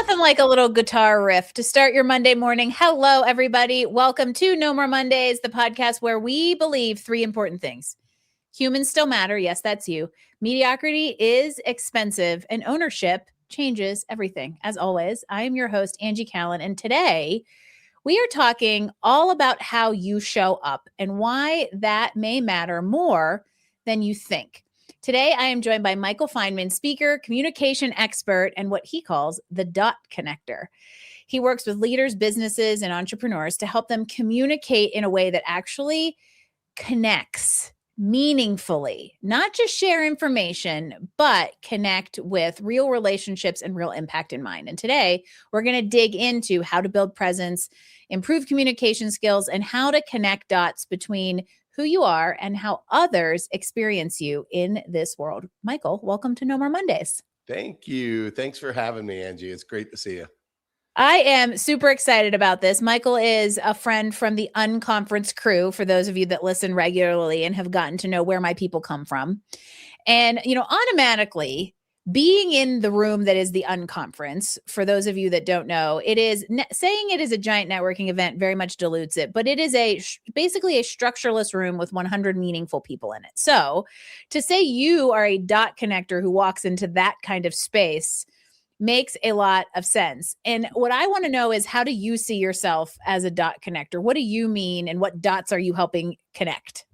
Nothing like a little guitar riff to start your Monday morning. Hello, everybody. Welcome to No More Mondays, the podcast where we believe three important things. Humans still matter. Yes, that's you. Mediocrity is expensive, and ownership changes everything. As always, I am your host, Angie Callen, and today we are talking all about how you show up and why that may matter more than you think. Today, I am joined by Michael Fineman, speaker, communication expert, and what he calls the dot connector. He works with leaders, businesses, and entrepreneurs to help them communicate in a way that actually connects meaningfully, not just share information, but connect with real relationships and real impact in mind. And today, we're going to dig into how to build presence, improve communication skills, and how to connect dots between who you are and how others experience you in this world. Michael, welcome to No More Mondays. Thank you. Thanks for having me, Angie. It's great to see you. I am super excited about this. Michael is a friend from the Unconference crew, for those of you that listen regularly and have gotten to know where my people come from. And, automatically being in the room that is the Unconference, for those of you that don't know, it is saying it is a giant networking event very much dilutes it, but it is basically a structureless room with 100 meaningful people in it. So to say you are a dot connector who walks into that kind of space makes a lot of sense. And what I want to know is, how do you see yourself as a dot connector? What do you mean, and what dots are you helping connect?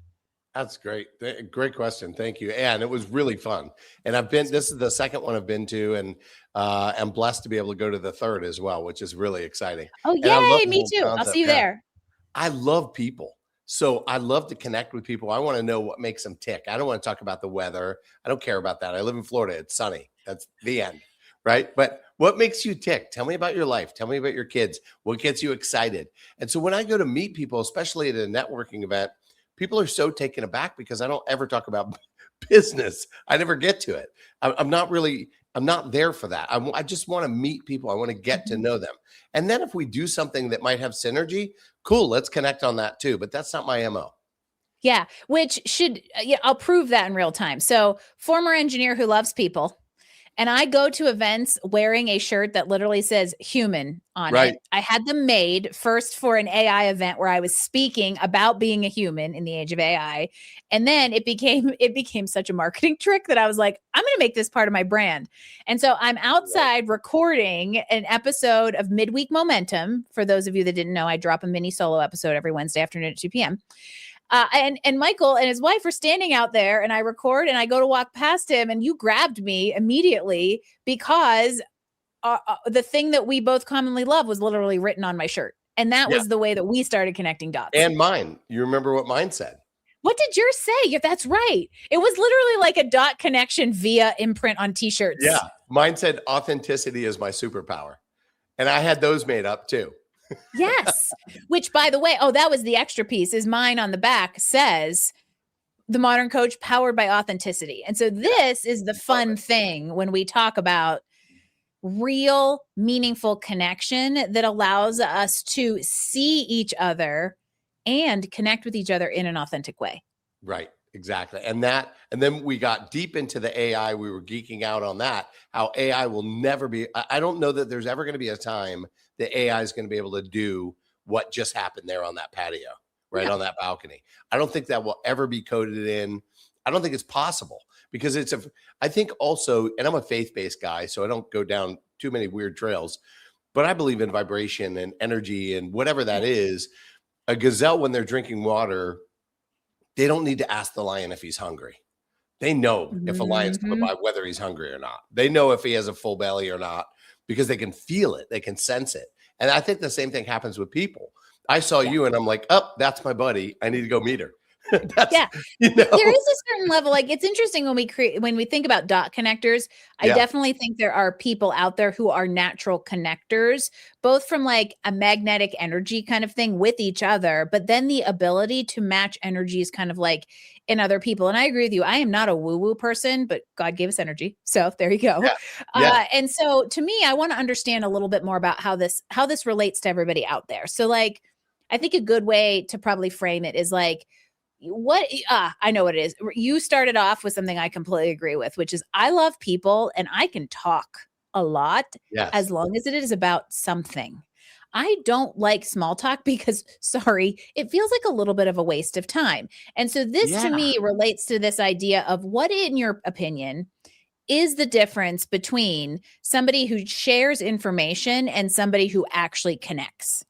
That's great. Great question. Thank you. And it was really fun. And this is the second one I've been to, and I'm blessed to be able to go to the third as well, which is really exciting. Oh, and I love yay. Me too. concept. I'll see you there. I love people. So I love to connect with people. I want to know what makes them tick. I don't want to talk about the weather. I don't care about that. I live in Florida. It's sunny. That's the end. Right. But what makes you tick? Tell me about your life. Tell me about your kids. What gets you excited? And so when I go to meet people, especially at a networking event, people are so taken aback because I don't ever talk about business. I never get to it. I'm not there for that. I just want to meet people. I want to get to know them. And then if we do something that might have synergy, cool, let's connect on that too. But that's not my MO. Yeah. Which should, I'll prove that in real time. So, former engineer who loves people. And I go to events wearing a shirt that literally says human on it. I had them made first for an AI event where I was speaking about being a human in the age of AI. And then it became such a marketing trick that I was like, I'm going to make this part of my brand. And so I'm outside recording an episode of Midweek Momentum. For those of you that didn't know, I drop a mini solo episode every Wednesday afternoon at 2 p.m. And Michael and his wife are standing out there, and I record and I go to walk past him, and you grabbed me immediately because the thing that we both commonly love was literally written on my shirt. And that was the way that we started connecting dots. And mine. You remember what mine said? What did yours say? Yeah, that's right. It was literally like a dot connection via imprint on t-shirts. Yeah. Mine said authenticity is my superpower. And I had those made up too. Yes. Which, by the way, that was the extra piece, is mine on the back says the modern coach powered by authenticity. And so this is the fun thing when we talk about real meaningful connection that allows us to see each other and connect with each other in an authentic way. Right. Exactly. And then we got deep into the AI. We were geeking out on that, how AI will never be. I don't know that there's ever going to be a time that AI is going to be able to do what just happened there on that patio, right? On that balcony. I don't think that will ever be coded in. I don't think it's possible, because I think also, and I'm a faith-based guy, so I don't go down too many weird trails, but I believe in vibration and energy and whatever that is. A gazelle, when they're drinking water, they don't need to ask the lion if he's hungry. They know if a lion's coming by, whether he's hungry or not. They know if he has a full belly or not, because they can feel it. They can sense it. And I think the same thing happens with people. I saw you and I'm like, oh, that's my buddy. I need to go meet her. There is a certain level. Like, it's interesting when we think about dot connectors. I definitely think there are people out there who are natural connectors, both from like a magnetic energy kind of thing with each other, but then the ability to match energies kind of like in other people. And I agree with you. I am not a woo-woo person, but God gave us energy. So there you go. And so to me, I want to understand a little bit more about how this relates to everybody out there. So like, I think a good way to probably frame it is like, I know what it is. You started off with something I completely agree with, which is I love people and I can talk a lot, Yes. as long as it is about something. I don't like small talk because, sorry, it feels like a little bit of a waste of time. And so this to Yeah. me relates to this idea of what, in your opinion, is the difference between somebody who shares information and somebody who actually connects?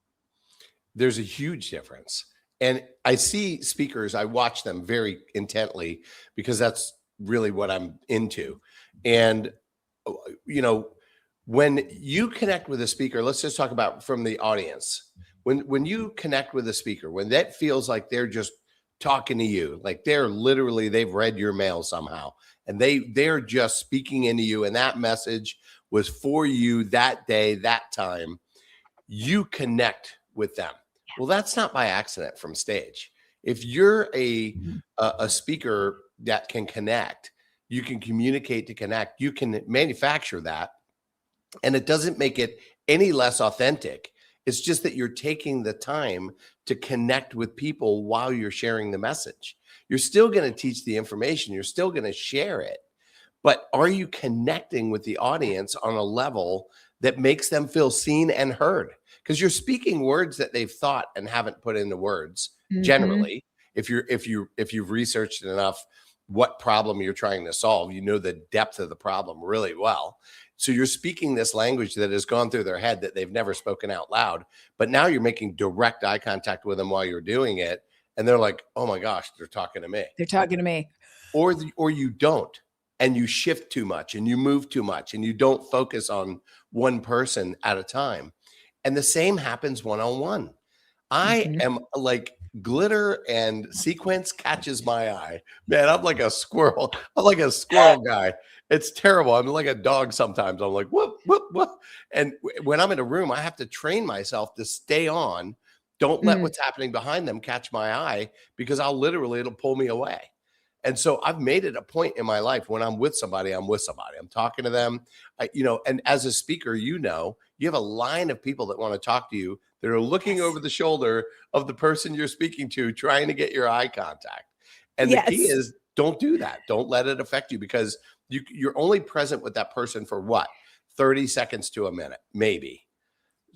There's a huge difference. And I see speakers, I watch them very intently because that's really what I'm into. And, uh, you know, when you connect with a speaker, let's just talk about from the audience. When you connect with a speaker, when that feels like they're just talking to you, like they've read your mail somehow and they're just speaking into you, and that message was for you that day, that time, you connect with them. Well, that's not by accident from stage. If you're a speaker that can connect, you can communicate to connect, you can manufacture that, and it doesn't make it any less authentic. It's just that you're taking the time to connect with people while you're sharing the message. You're still going to teach the information, you're still going to share it, but are you connecting with the audience on a level that makes them feel seen and heard? Because you're speaking words that they've thought and haven't put into words Mhm. generally. If you've researched enough what problem you're trying to solve, you know the depth of the problem really well. So you're speaking this language that has gone through their head that they've never spoken out loud, but now you're making direct eye contact with them while you're doing it, and they're like, "Oh my gosh, they're talking to me." They're talking to me. Or you don't, and you shift too much and you move too much and you don't focus on one person at a time. And the same happens one-on-one. I Mhm. am like glitter and sequence catches my eye. Man, I'm like a squirrel. I'm like a squirrel guy. It's terrible. I'm like a dog sometimes. I'm like, whoop, whoop, whoop. And when I'm in a room, I have to train myself to stay on. Don't let Mm. what's happening behind them catch my eye, because it'll pull me away. And so I've made it a point in my life when I'm with somebody, I'm with somebody. I'm talking to them. And as a speaker, you have a line of people that want to talk to you that are looking Yes. over the shoulder of the person you're speaking to, trying to get your eye contact. And the key Yes. is, don't do that. Don't let it affect you, because you're only present with that person for what? 30 seconds to a minute, maybe.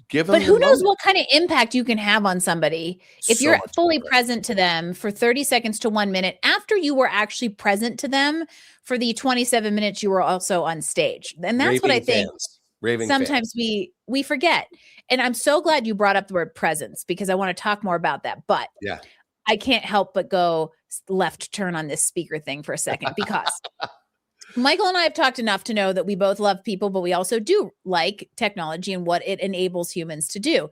Give But them the who knows moment. what kind of impact you can have on somebody if So you're much fully different. present to them for 30 seconds to 1 minute after you were actually present to them for the 27 minutes you were also on stage. And that's what I Raving think fans. Raving sometimes fans. we forget. And I'm so glad you brought up the word presence because I want to talk more about that. But Yeah. I can't help but go left turn on this speaker thing for a second, because Michael and I have talked enough to know that we both love people, but we also do like technology and what it enables humans to do.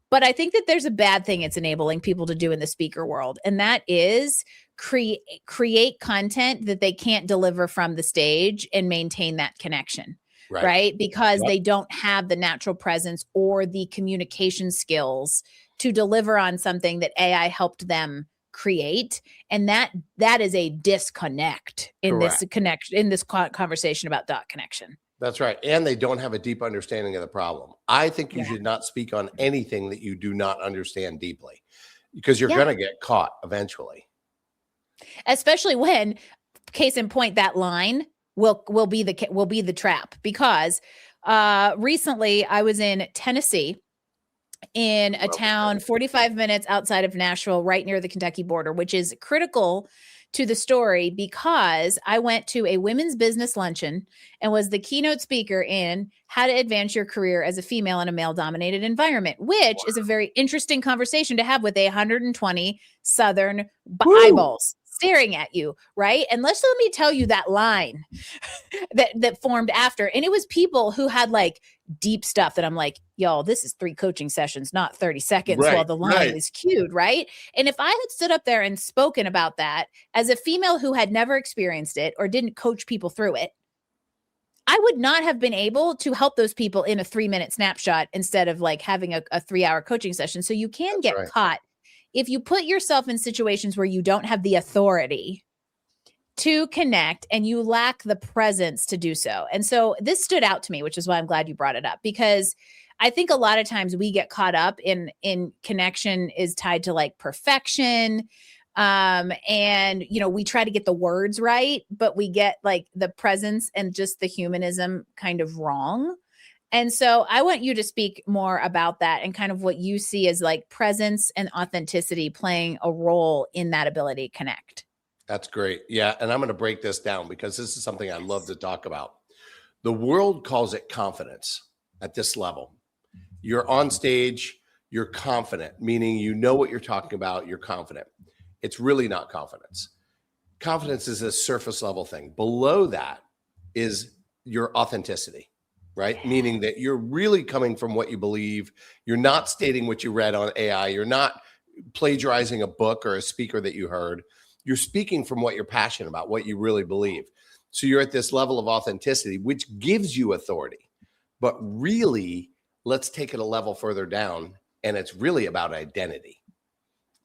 But I think that there's a bad thing it's enabling people to do in the speaker world, and that is create content that they can't deliver from the stage and maintain that connection, Right. right? Because Yep. they don't have the natural presence or the communication skills to deliver on something that AI helped them create. And that is a disconnect in this Correct. connection, in this conversation about dot connection. That's right. And they don't have a deep understanding of the problem. I think you Yeah. should not speak on anything that you do not understand deeply, because you're Yeah. going to get caught eventually. Especially when, case in point, that line will be the trap, because recently I was in Tennessee, in a Love the town Tennessee. 45 minutes outside of Nashville, right near the Kentucky border, which is critical to the story because I went to a women's business luncheon and was the keynote speaker in how to advance your career as a female in a male dominated environment, which is a very interesting conversation to have with 120 Southern Woo! eyeballs staring at you, right? And let me tell you that line that formed after. And it was people who had like deep stuff that I'm like, y'all, this is 3 coaching sessions, not 30 seconds while Right, the line right. is cued, right? And if I had stood up there and spoken about that as a female who had never experienced it or didn't coach people through it, I would not have been able to help those people in a 3-minute snapshot instead of like having a 3-hour coaching session. So you can That's get right. caught if you put yourself in situations where you don't have the authority to connect and you lack the presence to do so. And so this stood out to me, which is why I'm glad you brought it up, because I think a lot of times we get caught up in connection is tied to like perfection. And, we try to get the words right, but we get like the presence and just the humanism kind of wrong. And so I want you to speak more about that and kind of what you see as like presence and authenticity playing a role in that ability to connect. That's great. Yeah. And I'm going to break this down because this is something I love Yes. to talk about. The world calls it confidence at this level. You're on stage, you're confident, meaning you know what you're talking about, you're confident. It's really not confidence. Confidence is a surface level thing. Below that is your authenticity, right? Meaning that you're really coming from what you believe. You're not stating what you read on AI. You're not plagiarizing a book or a speaker that you heard. You're speaking from what you're passionate about, what you really believe. So you're at this level of authenticity, which gives you authority. But really, let's take it a level further down, and it's really about identity.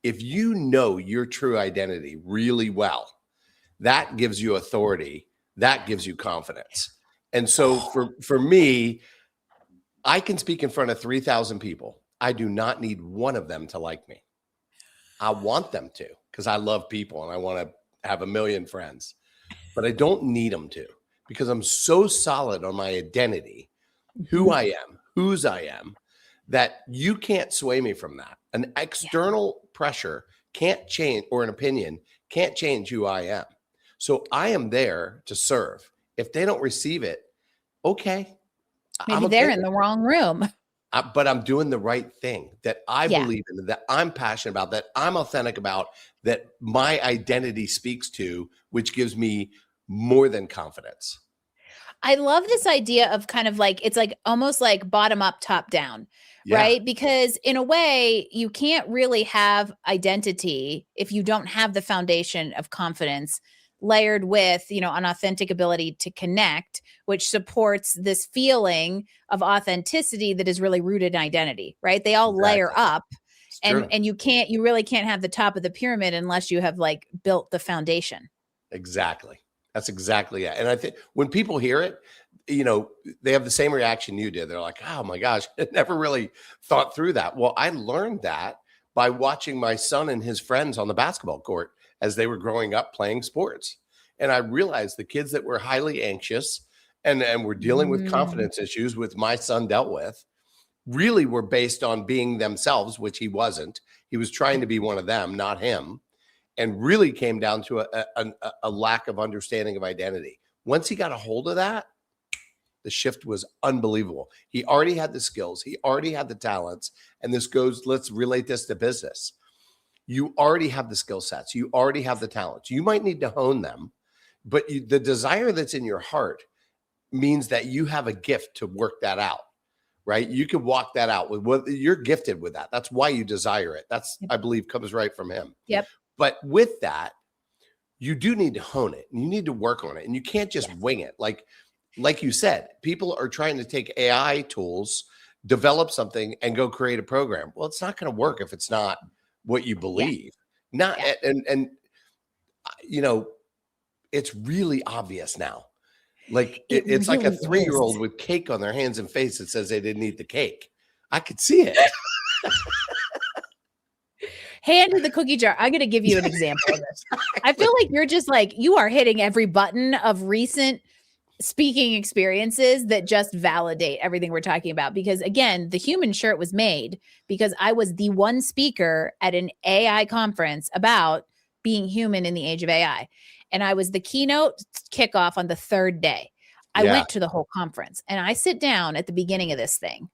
If you know your true identity really well, that gives you authority, that gives you confidence. And so for me, I can speak in front of 3,000 people. I do not need one of them to like me. I want them to because I love people and I want to have a million friends, but I don't need them to because I'm so solid on my identity, who I am, whose I am, that you can't sway me from that. An external pressure can't change, or an opinion can't change who I am. So I am there to serve. If they don't receive it, okay. Maybe they're in the wrong room. But I'm doing the right thing that I believe in, that I'm passionate about, that I'm authentic about, that my identity speaks to, which gives me more than confidence. I love this idea of kind of like, it's like almost like bottom up, top down, right? Because in a way, you can't really have identity if you don't have the foundation of confidence layered with, an authentic ability to connect, which supports this feeling of authenticity that is really rooted in identity, right? They all layer up, and you really can't have the top of the pyramid unless you have like built the foundation. Exactly. That's exactly it. And I think when people hear it, they have the same reaction you did. They're like, oh my gosh, I never really thought through that. Well, I learned that by watching my son and his friends on the basketball court as they were growing up playing sports. And I realized the kids that were highly anxious and were dealing with confidence issues, which my son dealt with, really were based on being themselves, which he wasn't. He was trying to be one of them, not him, and really came down to a lack of understanding of identity. Once he got a hold of that, the shift was unbelievable. He already had the skills. He already had the talents. And let's relate this to business. You already have the skill sets. You already have the talents. You might need to hone them, but the desire that's in your heart means that you have a gift to work that out, right? You can walk that out with what you're gifted with that. That's why you desire it. That's, I believe, comes right from him. Yep. But with that, you do need to hone it and you need to work on it, and you can't just wing it. Like you said, people are trying to take AI tools, develop something, and go create a program. Well, it's not going to work if it's not what you believe. And it's really obvious now. Like it's really like a 3-year-old with cake on their hands and face that says they didn't eat the cake. I could see it. Hand in the cookie jar. I'm going to give you an example of this. I feel like you're just like, you are hitting every button of recent speaking experiences that just validate everything we're talking about. Because again, the human shirt was made because I was the one speaker at an AI conference about being human in the age of AI. And I was the keynote kickoff on the 3rd day. I went to the whole conference, and I sit down at the beginning of this thing.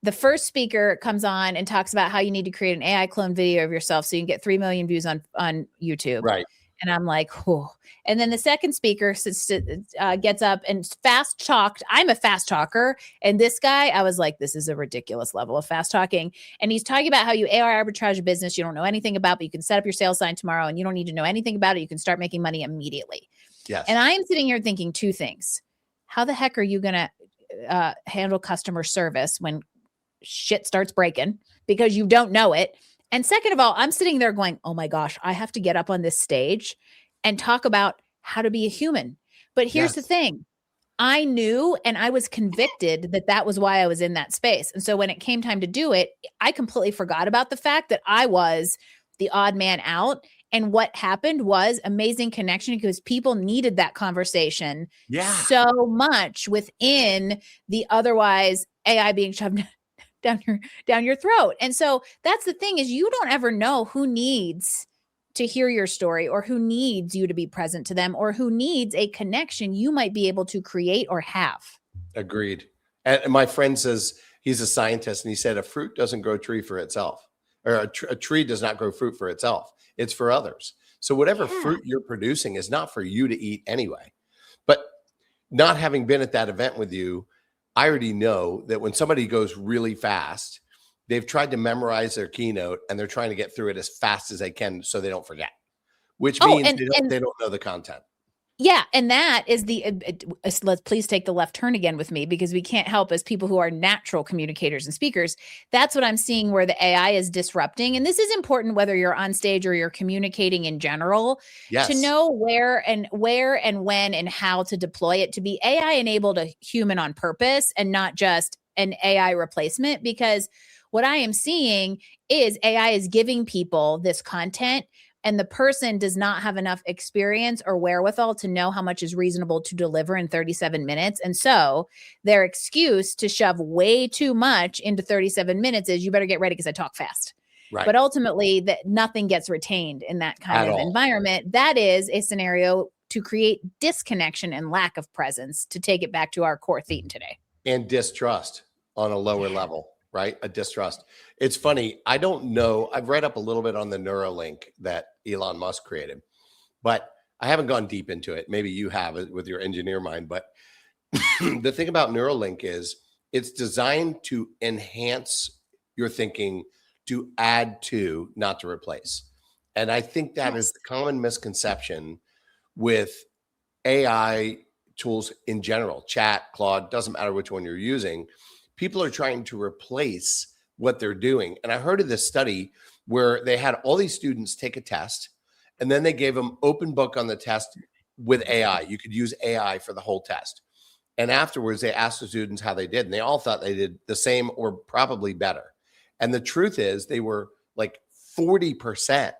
The first speaker comes on and talks about how you need to create an AI clone video of yourself so you can get 3 million views on YouTube. Right. And I'm like, oh. And then the second speaker gets up and fast talked. I'm a fast talker. And this guy, I was like, this is a ridiculous level of fast talking. And he's talking about how you AI arbitrage a business you don't know anything about, but you can set up your sales sign tomorrow and you don't need to know anything about it. You can start making money immediately. Yes. And I am sitting here thinking 2 things. How the heck are you going to handle customer service when shit starts breaking because you don't know it? And second of all, I'm sitting there going, oh my gosh, I have to get up on this stage and talk about how to be a human. But here's the thing. I knew, and I was convicted that that was why I was in that space. And so when it came time to do it, I completely forgot about the fact that I was the odd man out. And what happened was amazing connection because people needed that conversation so much within the otherwise AI being shoved down your throat. And so that's the thing is you don't ever know who needs to hear your story or who needs you to be present to them or who needs a connection you might be able to create or have. Agreed. And my friend says he's a scientist and he said a fruit doesn't grow a tree for itself, or a tree does not grow fruit for itself. It's for others. So whatever fruit you're producing is not for you to eat anyway. But not having been at that event with you, I already know that when somebody goes really fast, they've tried to memorize their keynote and they're trying to get through it as fast as they can so they don't forget, which means they don't know the content. Yeah. And that is let's please take the left turn again with me because we can't help as people who are natural communicators and speakers. That's what I'm seeing where the AI is disrupting. And this is important whether you're on stage or you're communicating in general to know where and when and how to deploy it to be AI enabled a human on purpose and not just an AI replacement. Because what I am seeing is AI is giving people this content and the person does not have enough experience or wherewithal to know how much is reasonable to deliver in 37 minutes. And so their excuse to shove way too much into 37 minutes is you better get ready because I talk fast. Right. But ultimately that nothing gets retained in that kind of environment. That is a scenario to create disconnection and lack of presence, to take it back to our core theme today. And distrust on a lower level. Right? A distrust. It's funny. I don't know. I've read up a little bit on the Neuralink that Elon Musk created, but I haven't gone deep into it. Maybe you have it with your engineer mind. But the thing about Neuralink is it's designed to enhance your thinking, to add to, not to replace. And I think that is the common misconception with AI tools in general, chat, Claude, doesn't matter which one you're using. People are trying to replace what they're doing. And I heard of this study where they had all these students take a test and then they gave them open book on the test with AI. You could use AI for the whole test. And afterwards, they asked the students how they did. And they all thought they did the same or probably better. And the truth is they were like 40%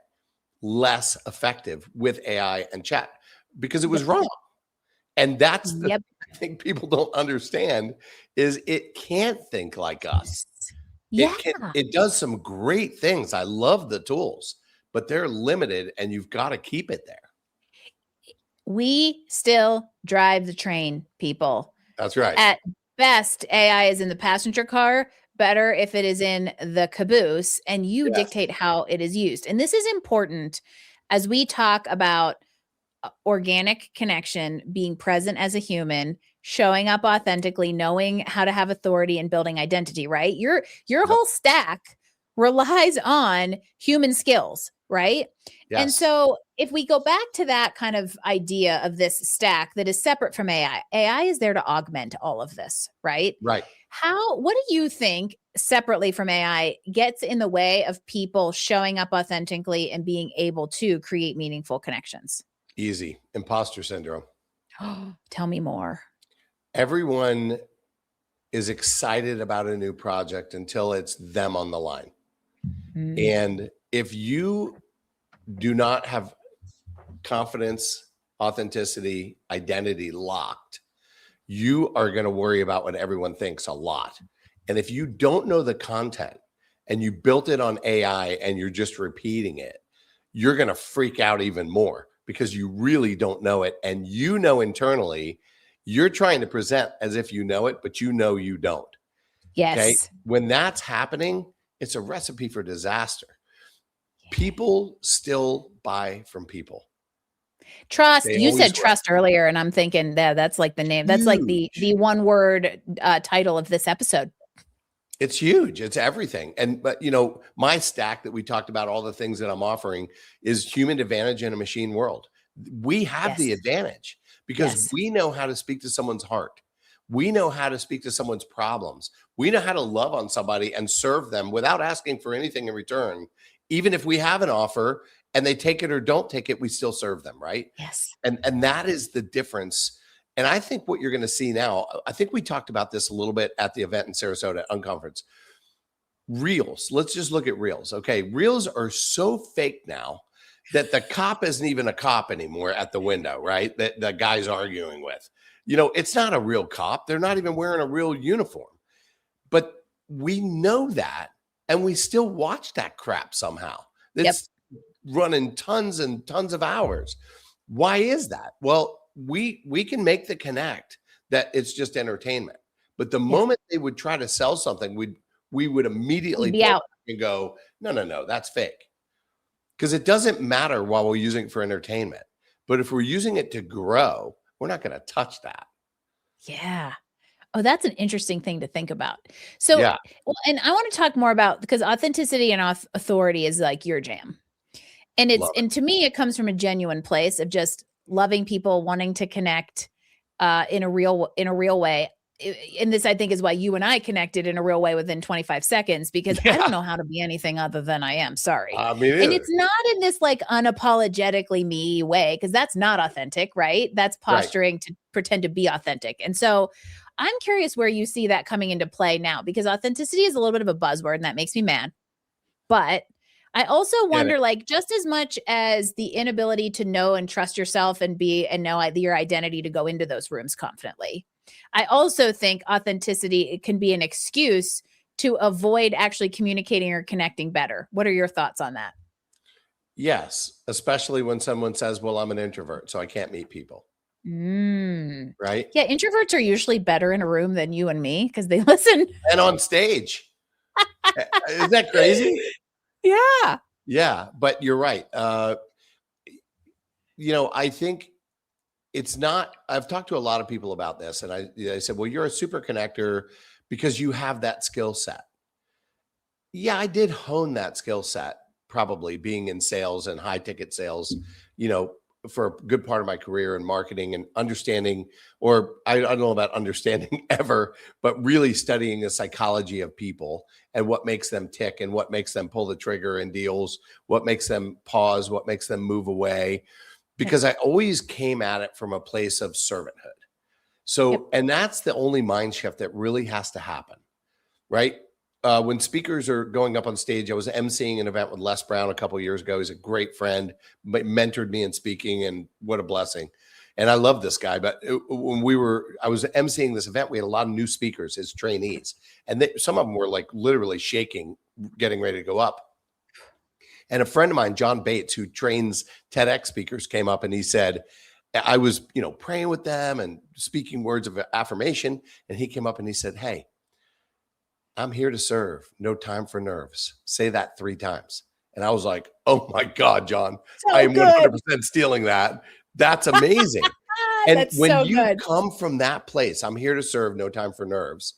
less effective with AI and chat because it was wrong. And that's the I think people don't understand is it can't think like us. It does some great things. I love the tools, but they're limited and you've got to keep it there. We still drive the train, people. That's right. At best, AI is in the passenger car. Better if it is in the caboose and you dictate how it is used. And this is important as we talk about organic connection, being present as a human, showing up authentically, knowing how to have authority and building identity, right? Your whole stack relies on human skills, right? Yes. And so if we go back to that kind of idea of this stack that is separate from AI is there to augment all of this, right? Right. What do you think separately from AI gets in the way of people showing up authentically and being able to create meaningful connections? Easy. Imposter syndrome. Tell me more. Everyone is excited about a new project until it's them on the line. Mm-hmm. And if you do not have confidence, authenticity, identity locked, you are going to worry about what everyone thinks a lot. And if you don't know the content and you built it on AI and you're just repeating it, you're going to freak out even more because you really don't know it. And you know internally, you're trying to present as if you know it, but you know you don't. Yes. Okay? When that's happening, it's a recipe for disaster. People still buy from people. Trust. You said trust earlier, and I'm thinking that's like the name. That's like the one word title of this episode. It's huge. It's everything. But you know, my stack that we talked about, all the things that I'm offering is human advantage in a machine world. We have the advantage because we know how to speak to someone's heart. We know how to speak to someone's problems. We know how to love on somebody and serve them without asking for anything in return. Even if we have an offer and they take it or don't take it, we still serve them, right? Yes. And that is the difference. And I think what you're going to see now, I think we talked about this a little bit at the event in Sarasota, Unconference. Reels. Let's just look at Reels. Okay. Reels are so fake now. that the cop isn't even a cop anymore at the window, right? That the guy's arguing with. It's not a real cop. They're not even wearing a real uniform. But we know that, and we still watch that crap somehow. It's running tons and tons of hours. Why is that? Well, we can make the connect that it's just entertainment. But the moment they would try to sell something, we would immediately be out and go, no, that's fake. Because it doesn't matter while we're using it for entertainment. But if we're using it to grow, we're not going to touch that. Yeah. Oh, that's an interesting thing to think about. So, Yeah. well, and I want to talk more about, because authenticity and authority is like your jam. And and to me, it comes from a genuine place of just loving people, wanting to connect in a real way. And this, I think, is why you and I connected in a real way within 25 seconds, because I don't know how to be anything other than I am. Sorry. Me neither. And it's not in this like unapologetically me way, because that's not authentic, right? That's posturing to pretend to be authentic. And so I'm curious where you see that coming into play now, because authenticity is a little bit of a buzzword and that makes me mad. But I also wonder, like, just as much as the inability to know and trust yourself and know your identity to go into those rooms confidently, I also think authenticity can be an excuse to avoid actually communicating or connecting better. What are your thoughts on that? Yes, especially when someone says, well, I'm an introvert, so I can't meet people. Right? Yeah, introverts are usually better in a room than you and me because they listen. And on stage. Is that crazy? Yeah. Yeah, but you're right. I think it's not, I've talked to a lot of people about this, and I said, well, you're a super connector because you have that skill set. Yeah, I did hone that skill set, probably being in sales and high ticket sales, for a good part of my career in marketing and understanding, or I don't know about understanding ever, but really studying the psychology of people and what makes them tick and what makes them pull the trigger in deals, what makes them pause, what makes them move away, because I always came at it from a place of servanthood. So, and that's the only mind shift that really has to happen, right? When speakers are going up on stage, I was emceeing an event with Les Brown a couple of years ago. He's a great friend, mentored me in speaking, and what a blessing. And I love this guy. But when I was emceeing this event, we had a lot of new speakers, his trainees, and some of them were like literally shaking, getting ready to go up. And a friend of mine, John Bates, who trains TEDx speakers, came up and he said, I was, praying with them and speaking words of affirmation. And he came up and he said, hey, I'm here to serve. No time for nerves. Say that 3 times. And I was like, oh my God, John, I am 100% stealing that. That's amazing. And That's when so you good. come from that place, I'm here to serve, no time for nerves,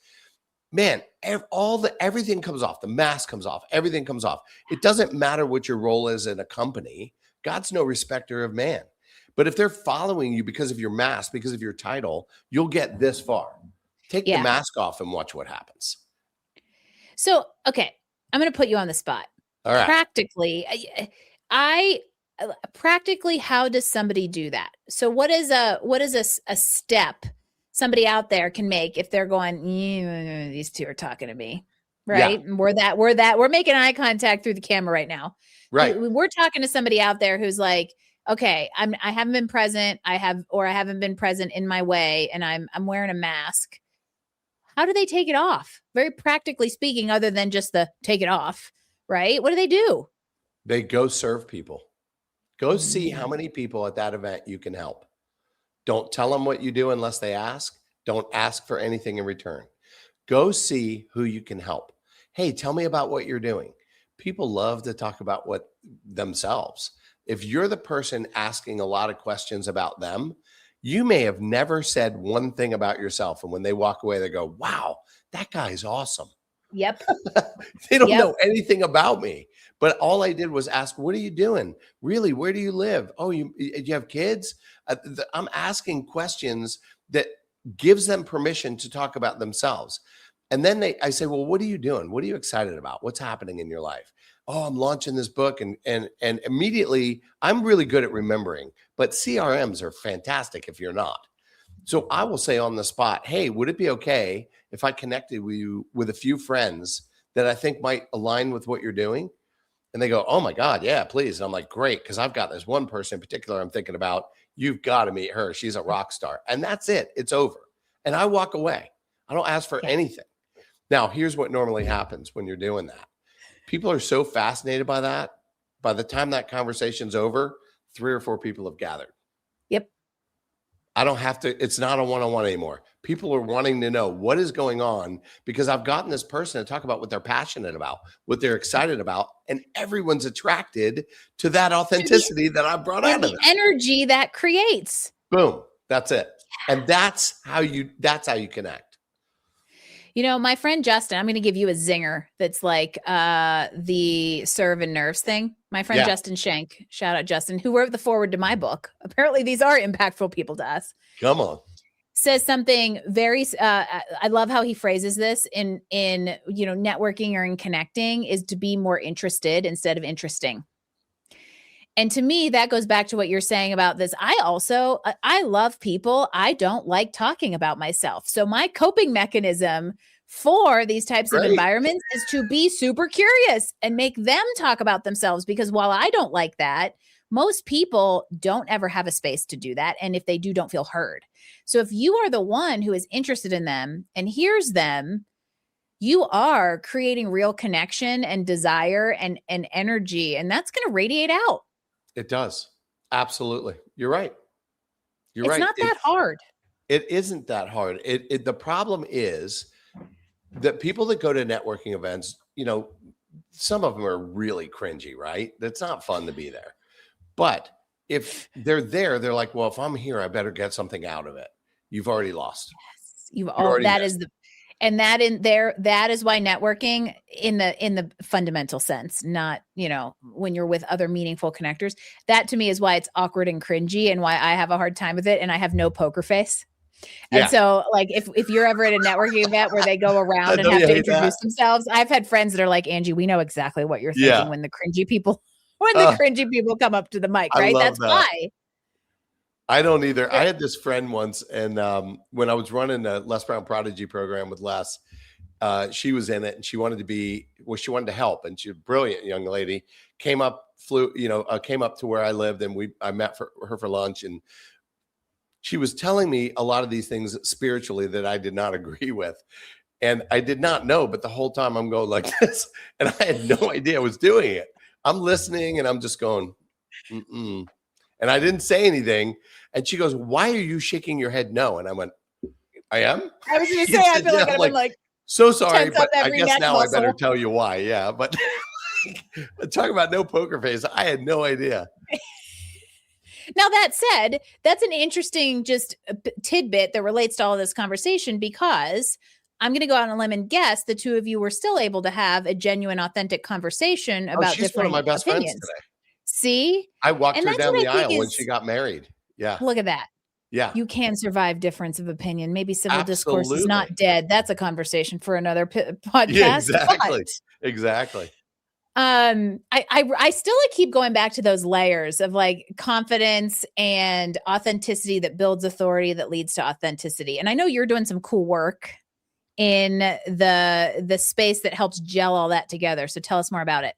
man, everything comes off. The mask comes off. Everything comes off. It doesn't matter what your role is in a company. God's no respecter of man. But if they're following you because of your mask, because of your title, you'll get this far. Take the mask off and watch what happens. So, okay, I'm going to put you on the spot. All right. Practically, how does somebody do that? So what is a step somebody out there can make if they're going, these two are talking to me, right? Yeah. And we're making eye contact through the camera right now. Right. We're talking to somebody out there who's like, okay, I haven't been present. I haven't been present in my way, and I'm wearing a mask. How do they take it off? Very practically speaking, other than just the take it off, right? What do they do? They go serve people. Go see how many people at that event you can help. Don't tell them what you do unless they ask. Don't ask for anything in return. Go see who you can help. Hey, tell me about what you're doing. People love to talk about themselves. If you're the person asking a lot of questions about them, you may have never said one thing about yourself. And when they walk away, they go, wow, that guy's awesome. Yep. They don't know anything about me. But all I did was ask, what are you doing? Really, where do you live? Oh, you have kids? I'm asking questions that gives them permission to talk about themselves. And then I say, well, what are you doing? What are you excited about? What's happening in your life? Oh, I'm launching this book. And immediately, I'm really good at remembering, but CRMs are fantastic if you're not. So I will say on the spot, hey, would it be okay if I connected with you with a few friends that I think might align with what you're doing? And they go, oh my God, yeah, please. And I'm like, great. Cause I've got this one person in particular I'm thinking about. You've got to meet her. She's a rock star. And that's it. It's over. And I walk away. I don't ask for anything. Now, here's what normally happens when you're doing that. People are so fascinated by that. By the time that conversation's over, 3 or 4 people have gathered. Yep. I don't have to, it's not a one-on-one anymore. People are wanting to know what is going on because I've gotten this person to talk about what they're passionate about, what they're excited about, and everyone's attracted to that authenticity that I brought out of it. Energy that creates. Boom. That's it. And that's how you connect. You know, my friend Justin, I'm going to give you a zinger that's like the serve and nerves thing. My friend Justin Schenk, shout out Justin, who wrote the foreword to my book. Apparently these are impactful people to us. Come on. Says something very, I love how he phrases this in, networking or in connecting is to be more interested instead of interesting. And to me, that goes back to what you're saying about this. I love people. I don't like talking about myself. So my coping mechanism for these types of environments is to be super curious and make them talk about themselves. Because while I don't like that, most people don't ever have a space to do that. And if they do, don't feel heard. So if you are the one who is interested in them and hears them, you are creating real connection and desire and energy. And that's going to radiate out. It does. Absolutely. You're right. It's not that hard. It isn't that hard. The problem is that people that go to networking events, some of them are really cringy, right? That's not fun to be there. But if they're there, they're like, well, if I'm here, I better get something out of it. You've already lost. Yes. That is why networking in the fundamental sense, not, when you're with other meaningful connectors, that to me is why it's awkward and cringy and why I have a hard time with it. And I have no poker face. And so like, if you're ever at a networking event where they go around and have to introduce themselves, I've had friends that are like, Angie, we know exactly what you're thinking when the cringy people come up to the mic, right? That's why. I don't either. I had this friend once, and when I was running a Les Brown Prodigy program with Les, she was in it, and she wanted to help, and she's a brilliant young lady. Came up to where I lived, and I met her for lunch, and she was telling me a lot of these things spiritually that I did not agree with, and I did not know. But the whole time I'm going like this, and I had no idea I was doing it. I'm listening, and I'm just going, mm-mm. And I didn't say anything. And she goes, why are you shaking your head no? And I went, I am? I was going to say, I feel like I've been like, so sorry, but I guess now I better tell you why. Yeah. But talking about no poker face, I had no idea. Now, that said, that's an interesting just tidbit that relates to all of this conversation, because I'm going to go out on a limb and guess the two of you were still able to have a genuine, authentic conversation about she's different one of my best opinions. Friends today. See? I walked her down the aisle when she got married. Yeah. Look at that. Yeah. You can survive difference of opinion. Maybe civil discourse is not dead. That's a conversation for another podcast. Yeah, exactly. Exactly. I still keep going back to those layers of like confidence and authenticity that builds authority that leads to authenticity. And I know you're doing some cool work in the space that helps gel all that together. So tell us more about it.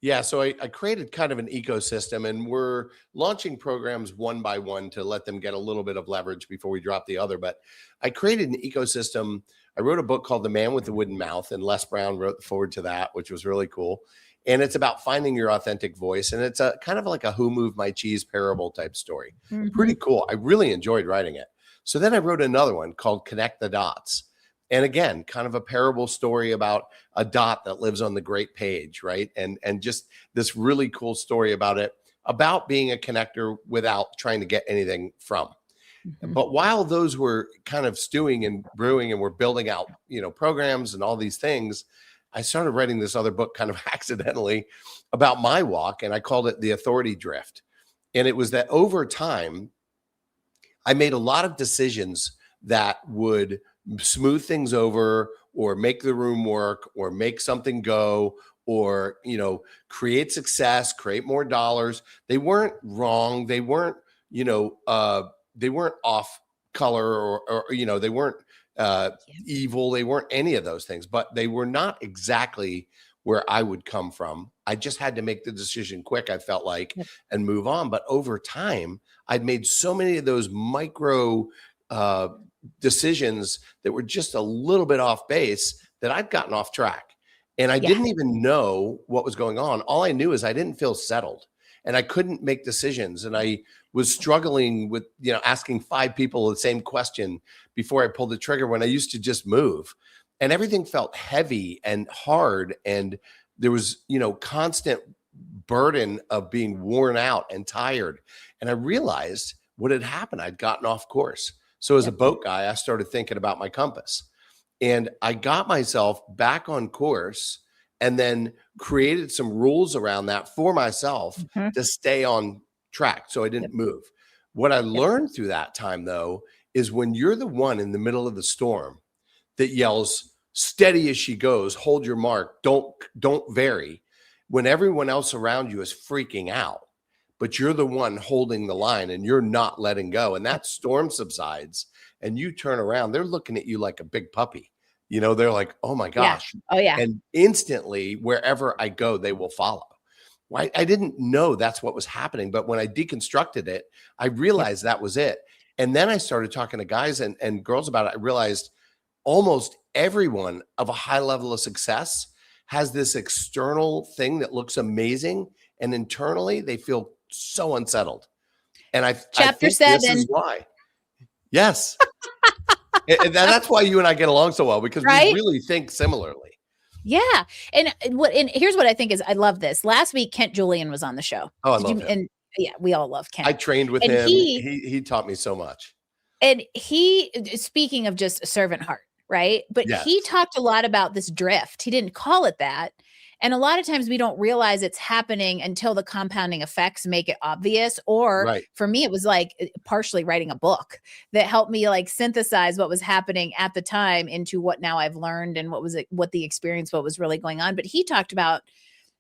Yeah, so I created kind of an ecosystem, and we're launching programs one by one to let them get a little bit of leverage before we drop the other. But I created an ecosystem. I wrote a book called The Man with the Wooden Mouth, and Les Brown wrote the forward to that, which was really cool. And it's about finding your authentic voice. And it's a kind of like a Who Moved My Cheese parable type story. Mm-hmm. Pretty cool. I really enjoyed writing it. So then I wrote another one called Connect the Dots. And again, kind of a parable story about a dot that lives on the great page, right? And just this really cool story about being a connector without trying to get anything from. Mm-hmm. But while those were kind of stewing and brewing and we're building out, programs and all these things, I started writing this other book kind of accidentally about my walk, and I called it The Authoritative Drift. And it was that over time, I made a lot of decisions that would smooth things over or make the room work or make something go or, create success, create more dollars. They weren't wrong. They weren't, they weren't off color or they weren't evil. They weren't any of those things, but they were not exactly where I would come from. I just had to make the decision quick, I felt like, Yep. and move on. But over time, I'd made so many of those micro decisions that were just a little bit off base that I'd gotten off track. And I Yeah. didn't even know what was going on. All I knew is I didn't feel settled and I couldn't make decisions. And I was struggling with, asking 5 people the same question before I pulled the trigger when I used to just move. And everything felt heavy and hard. And there was, constant burden of being worn out and tired. And I realized what had happened. I'd gotten off course. So as a Yep. boat guy, I started thinking about my compass. And I got myself back on course and then created some rules around that for myself Mhm. to stay on track so I didn't Yep. move. What I Yep. learned through that time, though, is when you're the one in the middle of the storm that yells, steady as she goes, hold your mark, don't vary, when everyone else around you is freaking out, but you're the one holding the line and you're not letting go. And Yep. that storm subsides and you turn around, they're looking at you like a big puppy. They're like, oh my Yeah. gosh. Oh, yeah. And instantly, wherever I go, they will follow. I didn't know that's what was happening. But when I deconstructed it, I Yep. realized that was it. And then I started talking to guys and girls about it. I realized almost everyone of a high level of success has this external thing that looks amazing. And internally, they feel so unsettled. And I Chapter think this is 7, why. Yes. And that's why you and I get along so well, because we right? really think similarly. Yeah. And here's what I think is, I love this. Last week, Kent Julian was on the show. Oh, I Did you? love him. And yeah, we all love I Kent. trained with And him. he, He taught me so much. speaking of just a servant heart, right? But he Yes. talked a lot about this drift. He didn't call it that. And a lot of times we don't realize it's happening until the compounding effects make it obvious. Or Right. for me, it was like partially writing a book that helped me like synthesize what was happening at the time into what now I've learned and what the experience, what was really going on. But he talked about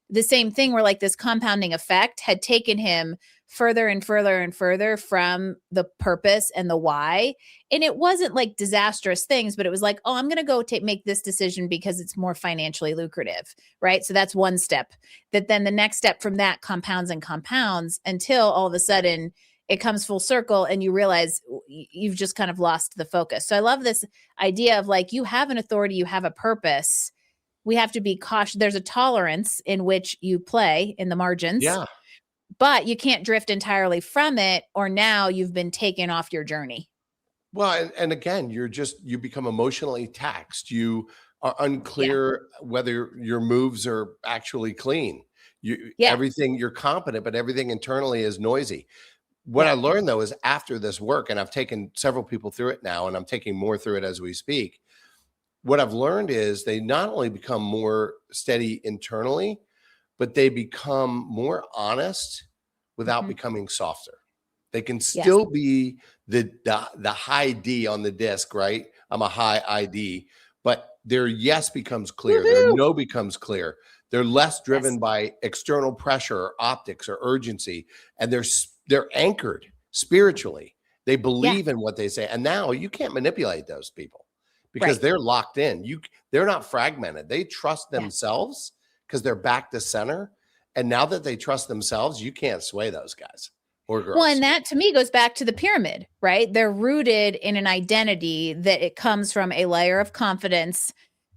the same thing where like this compounding effect had taken him further and further and further from the purpose and the why. And it wasn't like disastrous things, but it was like, oh, I'm going to go make this decision because it's more financially lucrative. Right. So that's one step. That then the next step from that compounds and compounds until all of a sudden it comes full circle and you realize you've just kind of lost the focus. So I love this idea of like, you have an authority, you have a purpose. We have to be cautious. There's a tolerance in which you play in the margins. Yeah. But you can't drift entirely from it, or now you've been taken off your journey. Well, and again, you become emotionally taxed. You are Yeah. unclear whether your moves are actually clean. Yeah. Everything, you're competent, but everything internally is noisy. What I Yeah. learned though is after this work, and I've taken several people through it now, and I'm taking more through it as we speak. What I've learned is they not only become more steady internally, but they become more honest without Mhm. becoming softer. They can Yes. still be the high D on the disc, right? I'm a high ID, but their yes becomes clear. Their Woohoo! no becomes clear. They're less driven Yes. by external pressure or optics or urgency, and they're anchored spiritually. They Yeah. believe in what they say, and now you can't manipulate those people because Right. they're locked in. They're not fragmented. They trust Yeah. themselves because they're back to center. And now that they trust themselves, you can't sway those guys or Well, girls. and that to me goes back to the pyramid, right? They're rooted in an identity that it comes from a layer of confidence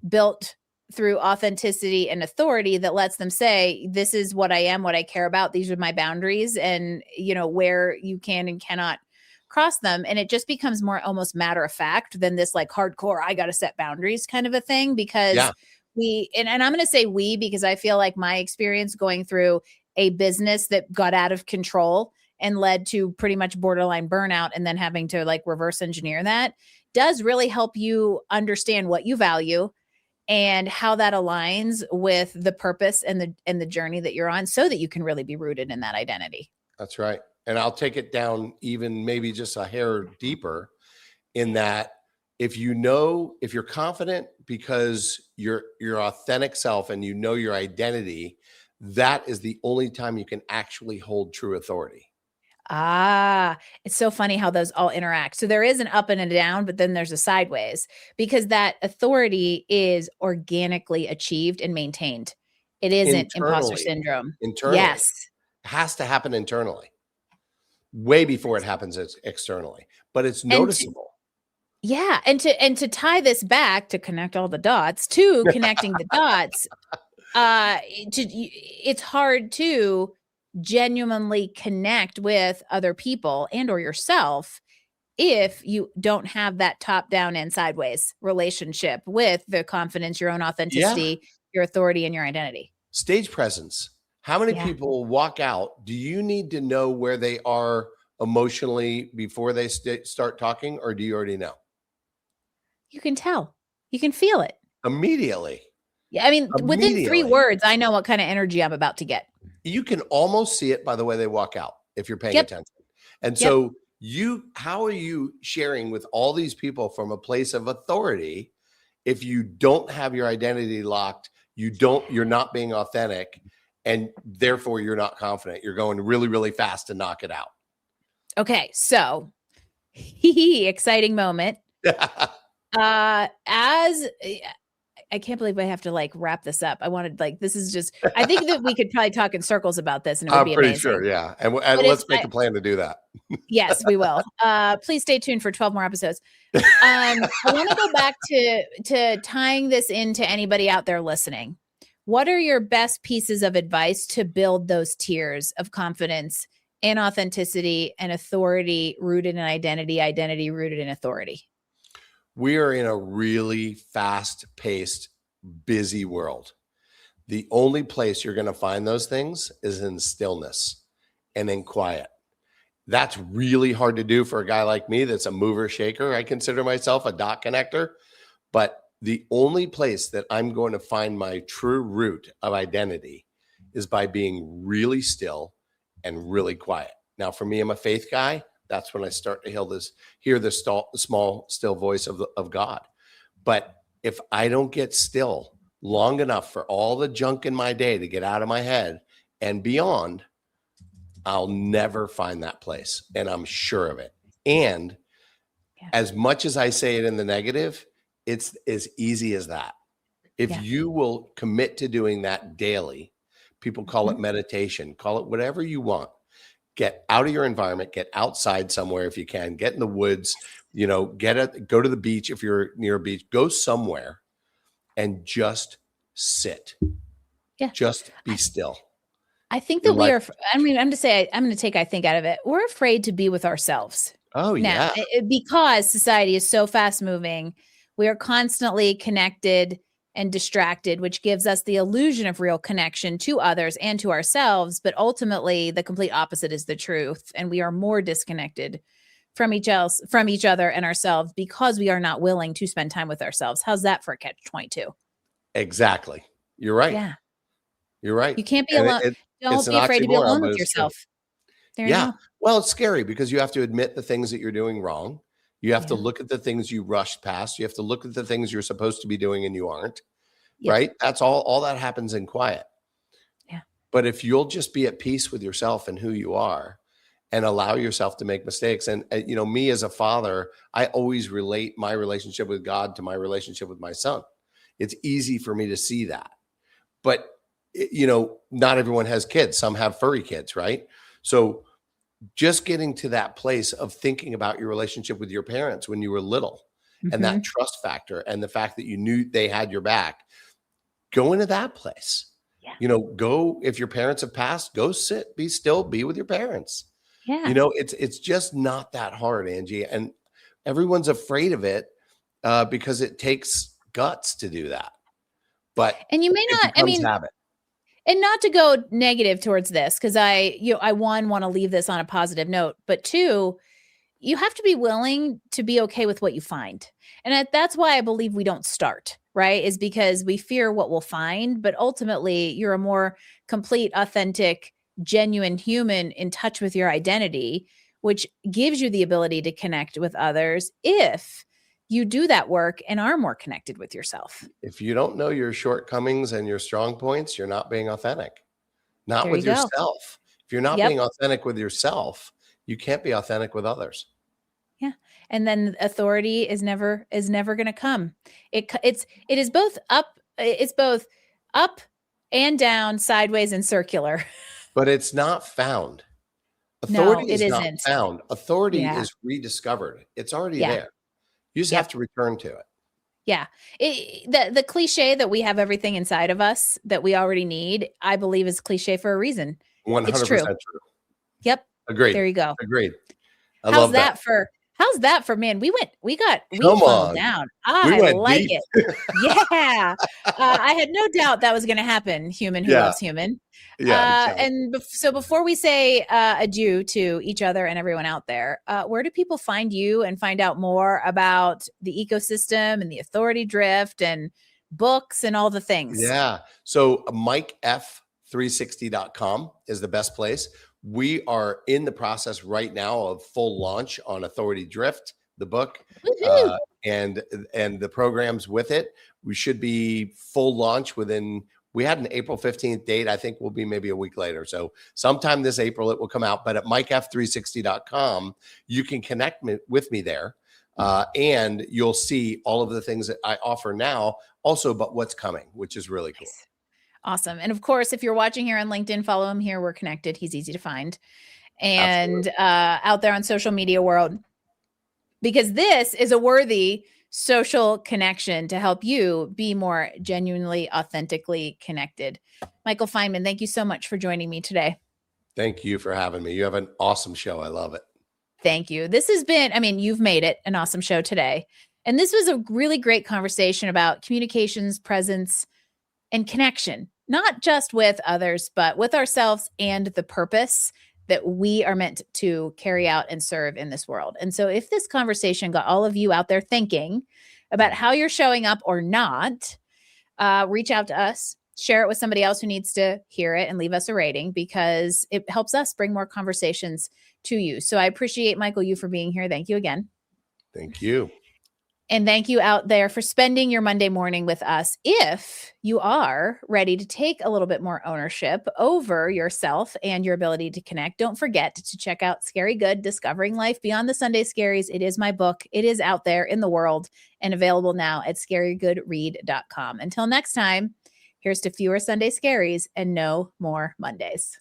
built through authenticity and authority that lets them say, this is what I am, what I care about. These are my boundaries, and where you can and cannot cross them. And it just becomes more almost matter of fact than this like hardcore, I got to set boundaries kind of a thing, because Yeah. and I'm going to say we, because I feel like my experience going through a business that got out of control and led to pretty much borderline burnout and then having to like reverse engineer that does really help you understand what you value and how that aligns with the purpose and the journey that you're on, so that you can really be rooted in that identity. That's right. And I'll take it down even maybe just a hair deeper in that if you're confident because you're your authentic self and you know your identity, that is the only time you can actually hold true authority. Ah, it's so funny how those all interact. So there is an up and a down, but then there's a sideways, because that authority is organically achieved and maintained. It isn't imposter internally. syndrome. Internally. Yes. It has to happen internally, way before it happens externally. But it's And noticeable. yeah, and to tie this back, to connect all the dots, to connecting the dots, it's hard to genuinely connect with other people and or yourself if you don't have that top down and sideways relationship with the confidence, your own Yeah. authenticity, your authority, and your identity. Stage presence. How many Yeah, people walk out? Do you need to know where they are emotionally before they start talking, or do you already know? you can tell. You can feel it. Immediately. Yeah, I mean, within 3 Immediately. words, I know what kind of energy I'm about to get. You can almost see it by the way they walk out if you're paying Yep, attention. And yep. so how are you sharing with all these people from a place of authority if you don't have your identity locked, you're not being authentic, and therefore you're not confident. You're going really, really fast to knock it out. Okay, so exciting moment. As I can't believe I have to like wrap this up. I wanted like this is just I think that we could probably talk in circles about this and it would I'm be pretty amazing. sure, yeah. And But let's make a plan to do that. Yes, we will. Please stay tuned for 12 more episodes. I want to go back to tying this into anybody out there listening. What are your best pieces of advice to build those tiers of confidence and authenticity and authority rooted in identity rooted in authority? We are in a really fast-paced, busy world. The only place you're going to find those things is in stillness and in quiet. That's really hard to do for a guy like me that's a mover shaker. I consider myself a dot connector, but the only place that I'm going to find my true root of identity is by being really still and really quiet. Now, for me, I'm a faith guy. That's when I start to hear the small, still voice of God. But if I don't get still long enough for all the junk in my day to get out of my head and beyond, I'll never find that place. And I'm sure of it. And as much as I say it in the negative, it's as easy as that. If you will commit to doing that daily, people call it meditation, call it whatever you want. Get out of your environment, get outside somewhere if you can, get in the woods, go to the beach if you're near a beach, go somewhere and just sit. Yeah. Just be still. I think that I'm going to take I think out of it. We're afraid to be with ourselves. Oh, now, yeah. Because society is so fast moving, we are constantly connected and distracted, which gives us the illusion of real connection to others and to ourselves. But ultimately, the complete opposite is the truth. And we are more disconnected from each other and ourselves because we are not willing to spend time with ourselves. How's that for a catch-22? Exactly. You're right. Yeah. You're right. You can't be alone. Don't be afraid to be alone with yourself. There you go. Well, it's scary because you have to admit the things that you're doing wrong. You have to look at the things you rushed past. You have to look at the things you're supposed to be doing and you aren't. Right? That's all that happens in quiet. Yeah. But if you'll just be at peace with yourself and who you are and allow yourself to make mistakes. And me as a father, I always relate my relationship with God to my relationship with my son. It's easy for me to see that. But not everyone has kids. Some have furry kids, right? So just getting to that place of thinking about your relationship with your parents when you were little and that trust factor and the fact that you knew they had your back, go into that place. Go, if your parents have passed, go sit, be still, be with your parents. It's just not that hard, Angie. And everyone's afraid of it because it takes guts to do that. But and you may not, habit. And not to go negative towards this, because I one, want to leave this on a positive note, but two, you have to be willing to be okay with what you find. And that's why I believe we don't start, right? Is because we fear what we'll find, but ultimately you're a more complete, authentic, genuine human in touch with your identity, which gives you the ability to connect with others if you do that work and are more connected with yourself. If you don't know your shortcomings and your strong points, you're not being authentic. Not There with you go. yourself. If you're not being authentic with yourself, you can't be authentic with others. Yeah. And then authority is never going to come. It is both up. It's both up and down, sideways, and circular. But it's not found. No, Authority it is not isn't. found. Authority Yeah. is rediscovered. It's already Yeah. there. You just have Yep. to return to it. Yeah. The cliche that we have everything inside of us that we already need, I believe is cliche for a reason. It's true. 100% true. Yep. Agreed. There you go. Agreed. I How's love that. that for man? We Come funneled on. down. We I went like deep. it. Yeah. I had no doubt that was going to happen. Human who Yeah. loves human. Yeah, exactly. And so before we say adieu to each other and everyone out there, where do people find you and find out more about the ecosystem and the authority drift and books and all the things? Yeah. So MikeF360.com is the best place. We are in the process right now of full launch on Authority Drift, the book, and the programs with it. We should be full launch within. We had an April 15th date. I think we'll be maybe a week later. So sometime this April it will come out. But at MikeF360.com, you can connect with me there, and you'll see all of the things that I offer now. Also, but what's coming, which is really cool. Awesome. And of course, if you're watching here on LinkedIn, follow him here. We're connected. He's easy to find. And out there on social media world, because this is a worthy social connection to help you be more genuinely, authentically connected. Michael Fineman, thank you so much for joining me today. Thank you for having me. You have an awesome show. I love it. Thank you. This has been, you've made it an awesome show today. And this was a really great conversation about communications, presence, and connection, not just with others, but with ourselves and the purpose that we are meant to carry out and serve in this world. And so if this conversation got all of you out there thinking about how you're showing up or not, reach out to us, share it with somebody else who needs to hear it, and leave us a rating, because it helps us bring more conversations to you. So I appreciate, Michael, you for being here. Thank you again. Thank you. And thank you out there for spending your Monday morning with us. If you are ready to take a little bit more ownership over yourself and your ability to connect, don't forget to check out Scary Good, Discovering Life Beyond the Sunday Scaries. It is my book. It is out there in the world and available now at scarygoodread.com. Until next time, here's to fewer Sunday scaries and no more Mondays.